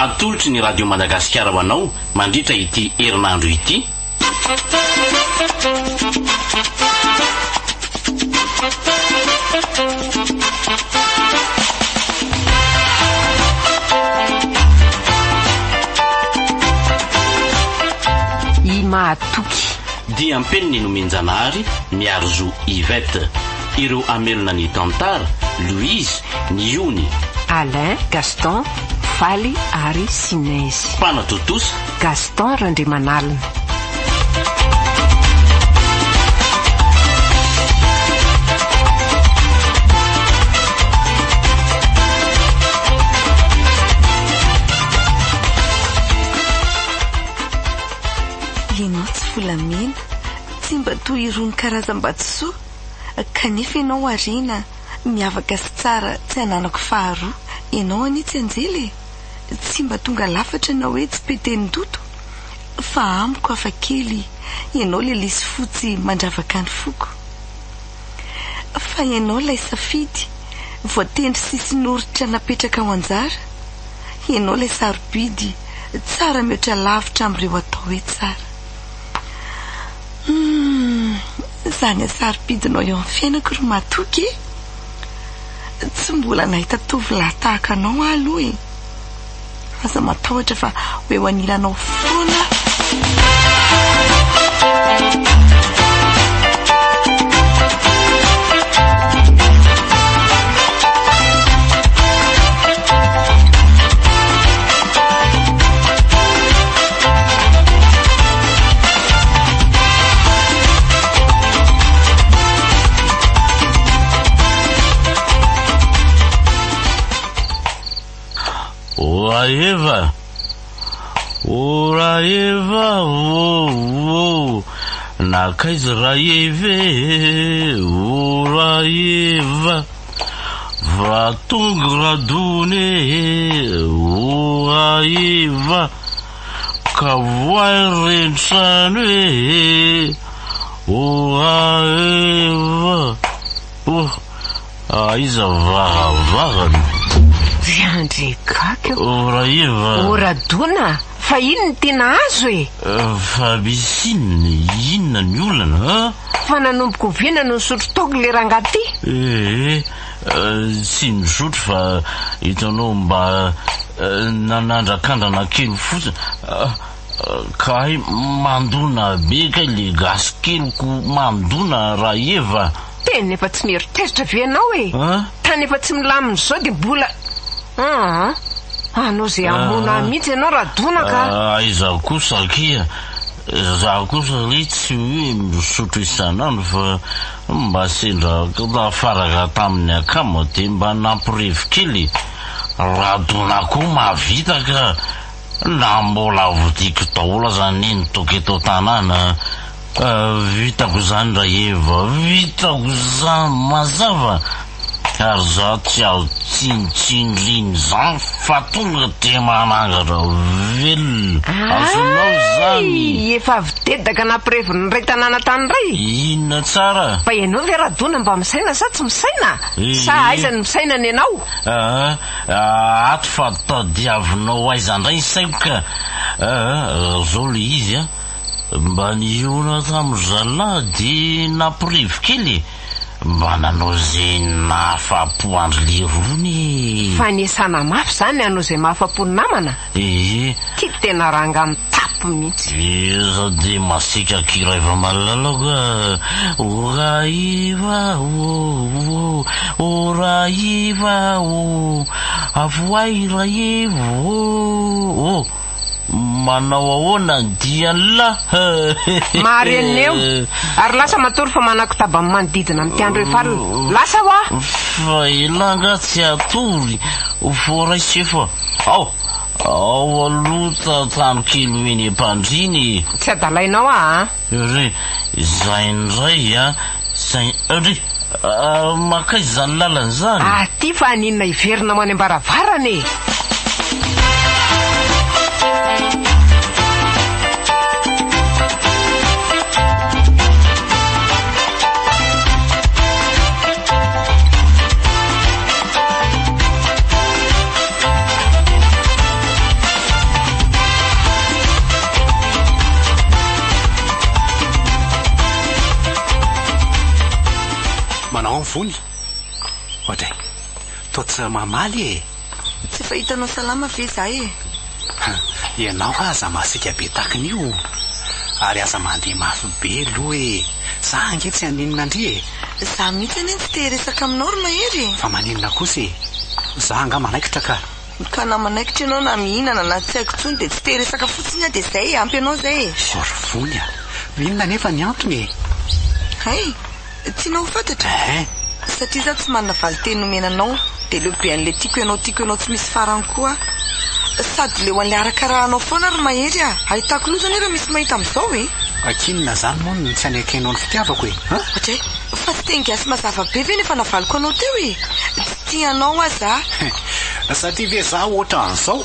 Atolotry ny radio Madagasikara ho anao mandritra ity herinandro ity. I mahatoky dia ampeniny nomenjanahary miaro zo Yvette, ireo amelona ny Tantara, Louise, Niony, Alain, Gaston, Faly ary Sinaizy. Mpanatotosa Gaston Randrimanalina. Ianao tsy volamena, tsy mba toy irony karazam-batosoa, kanefa ianao arena miavaka sy tsara tsy ananako faharoa. Ianao ani tsy anjely, tsy mba tonga lafatra na hoe tsy petenin-doto, fa amiko hafa kely ianao le lisy fotsy mandravaka ny foko. Fa ianao lay safidy voatendry sisin'oritra napetraka ao anjara, ianao lay sarobidy tsara mihoatra lavitra amin'ireo atao hoe tsara. Zany asaripidinao eo amin'ny fiainako ry matoky, tsy mbola nahita tovolahy tahaka anao aloha e. Aza matahotra fa hoe anilanao foana. Ora Eva, nakaiza raeve, ora Eva, va tonga radone, ora Eva, ka voay rentrano, ora Eva, aiza varavara. Viandre kaka ora Eva. Ora dona, fa ino ny tena azo e? Fa bisininy, inona ny olana? Fa nanomboko viana no nisotro togo le rangaty? Tsy nisotro fa hitanao mba nanandrakandrana kely fotsiny. Ka mandona be ka le gasy keliko mandona raha Eva. Tena efa tsy mieritreritra vienao e. Tany efa tsy milaminy zao de mbola anao zay amona mihitsy ianao raha dona ka. Aiza kosa kia, za kosa le tsy hoe misotro isanandro fa mba sendra lafaraka tamin'ny akamo de mba nampirevy kely. Raha dona koa mahavita ka na mbola vodiko daholo zany eny toky eto tanàna. Vitako zany raha Eva, vitako zany mazava. Ary za tsy azo tsinitsiniriny zany fa tonga de manangatra velona. Azonao zany. Efa avy tedaka nampireviny ray tanàna tany ray. Inona tsara? Fa ianao ve raha dona mba misaina sa tsy misaina? Sa aizany misaina ny ianao? Ato fa tadiavinao aizandray saiko ka. Zao le izy mba niona tamin'ny zalahy de nampirevy kely. Mba nanao zay nahafapo andro lerony. Fa niasana mafy zany anao zay mahafapo ny namana. Ty tena ranga mitapo mihitsy. Eza de masika kiraiva malalaka. Ora Eva, ora Eva, avoay ra Eva, manao ahoana ny dian'la. Mareneo ary lasa matory fa manako tabany manodidina amin'ny tiandro efa lasa hoa. Fa ilanga tsy atory foraisy fa ao aloha tany kely hoeny mpandriny. Tsy adalainao Zay indray zay makaizy zany lalany zany. Ty fa aninona iverina mo any ambaravarany. vony ohatray totsy mamaly e tsy fahitanao salama ve za e ianao aza masika be takin'io ary aza mandeha mafy be aloha e za ange tsy haninona andry e za mihitsy anie tsy teresaka aminao ry mahery fa maninona kosa e za anga manaikitra ka na manaikitra ianao na mihinana na tsy haiko tsony dia tsy teresaka fotsiny a dia zay ampy anao zay e sory vony a inona nefa ny antony e hay tianao fantatra satria za tsy manana valiteny nomenanao dia leo be an'le tiako ianao tsy misy farany koa sady leo an'le arakarahanao foana ry mahery a ahitako loha zany raha misy mahita amin'izao e akinona zany moa ny tsy anaikinao ny fitiavako e atray fa tsy tengasy mazava be ve nefa navaliko anao teo e tsy tianao a za satria ve za ohatra an'izao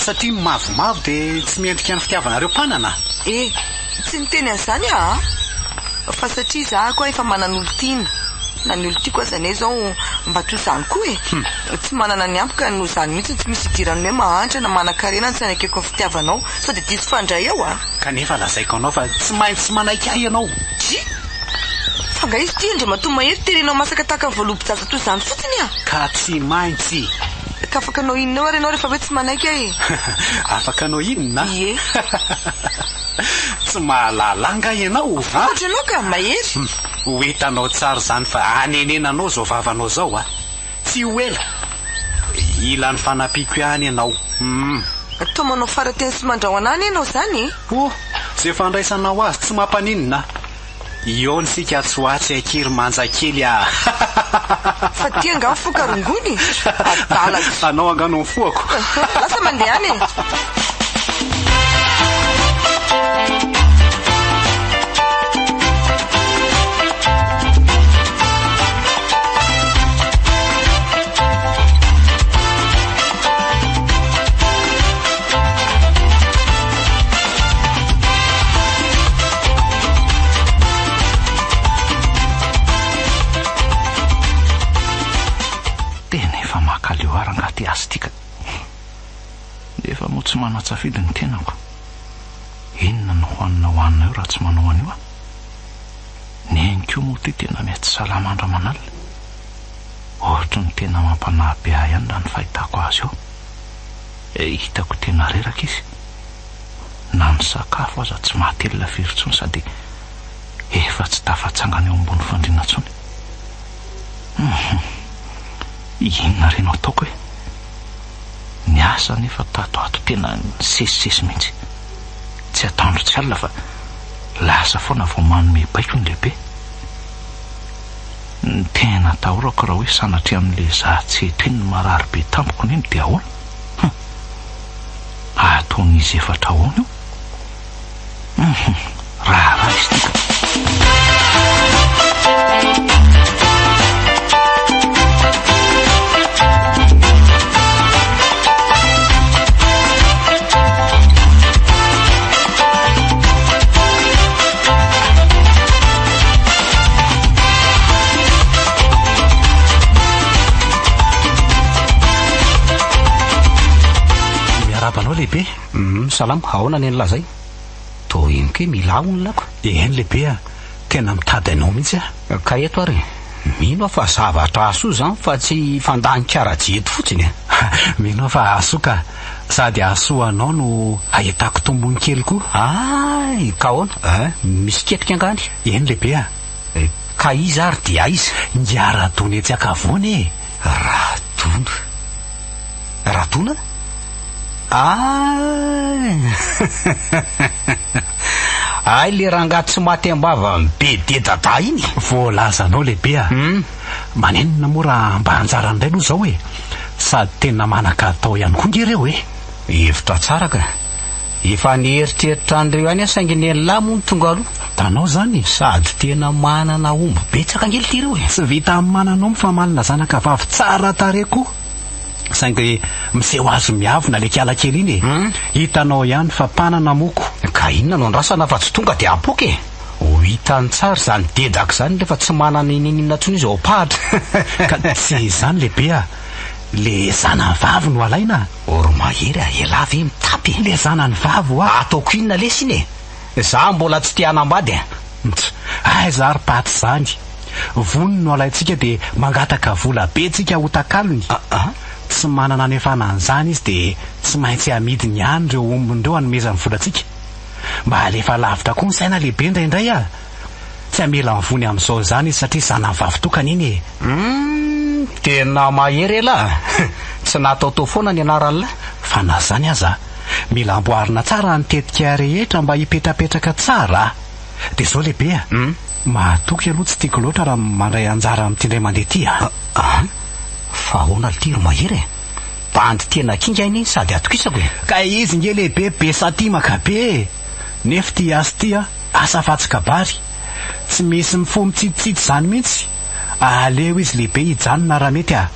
satria mavomavo dia tsy miendrika ny fitiavanareo mpanana tsy niteny an'izany fa satria za koa efa manan'olo tiana na ny olo tiako azany zao mba toy izany koa e tsy manana ny ampy ka no zany mihitsy tsy misy idirany hoe mahantra na manan-karena ny tsy anaikeko ny fitiavanao sao dia diso fandray ao kanefa lazaiko anao fa tsy maintsy manaiky ahy ianao fa nga izy ty ndra matoa mahery terenao masaka tahaka ny voalobo-jaza toy izany fotsiny ka tsy maintsy ka afaka anao inona eo ary ianao rehefa hoe tsy manaiky ahy afaka anao inona tsy mahalalanga ianao ohatra anao ka mahery ho hitanao tsara zany fa anenenanao zao vavanao zao tsy ho ela ila ny fanampiako ihany ianao to manao farateny sy mandrao anany ianao zany zay fandraisanao azy tsy mampaninona io ny sika tsy hoatsy akiry manjakely fa tia nga foka rongony adala anao angano ny foako lasa mandeha any efa moa tsy manatsafidy ny tenako inona no hoanina eo raha tsy manao an'io neniko moa ty tena mety salamandra manalina ohatra ny tena mampanahy ahy ihany raha ny fahitako azy eo hitako tena reraka izy na ny sakafo aza tsy mahatelina firy-tsony sady efa tsy tafatsangana eo ambony fandriana tsony inona reno ataoko ny asa nefa tato tena sesisesy mihitsy tsy atandro tsy alina fa lasa foana vao manome baiko ny lehibe ny tena atahorako raha hoe sanatria amin'le zahatseto iny ny marary be tampoko neny dia ahoana ataon'izy efatra ahoana io raha izy tika anao lehibe salama ahoana ny an'la zay to inke milao ny lako eny lehibe tena mitady anao mihitsy ka eto ary mino fa zavatra aso zany fa tsy fandanikara jeto fotsiny mino fa aso ka sady aso anao no ahitako tombony kely koa ka ahoana misy ketrika angany eny lehibe ka iza ary dia izy ngiaradony etsy akavony radona ay le rangaty tsy maty ambava be dedada iny voalazanao lehibe manenina moa raha mba anjara ndray aloha zao sady tena manaka atao ihany koa ngereo hevitra tsara ka efa nieritreritra an'ireo any saingy ny lahy moa ny tonga aloha tanao zany sady tena manana omby betsaka angely ty ireo tsy vita amin'ny mananao fa malina zanaka vavy tsara tare koa saingy miseho azo miavina le kiala kely iny hitanao ihany fa mpanana moko ka inona no andrasana fa tsy tonga dia apoka ho hitany tsara zany dedaka zany rehefa tsy manana ininina tsony izy ao pahatra ka tsy zany lehibe le zanany vavy no alaina oromahery ela ve mitapy le zanany vavy ataoko inona lesy iny za mbola tsy tia hanambady ay za ry paty zany vony no alaintsika dia mangataka vola be tsika ho takalony. Tsy manana ny efanan'izany izy dia tsy maintsy amidiny ihany ireo ombon'ireo hanomezany volantsika. Mba alefa lavitra koa ny saina lehibe indraindray a. Tsy amela mivony amin'izao izany izy satria zanany vavitokana iny e. Tena mahery elahy. Tsy nataotao foana ny anarana. Fa na zany aza mila amboarina tsara ny tetika rehetra mba hipetrapetraka tsara. Dia izao lehibe a. Mahatoky aloha tsy tiako loatra raha mandray anjara amin'ity indray mandeha ty a. Fa ahoana litiro mahery e. Bandy tena kinga iny sady atokisako e. Ka izy nge lehibe be satimaka be. Nefa ty asa ty a asa fatsikabary. Tsy misy mifo mitsitsitsy zany mihitsy. Aleo izy lehibe hijanona raha mety a.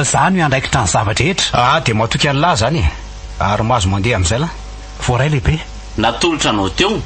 Zany ho andraikitra ny zavatra rehetra. Dia mahatoky an'lahy zany e. Ary mahazo mandeha amin'izay la. Voaray lehibe. Natolotra anao teo.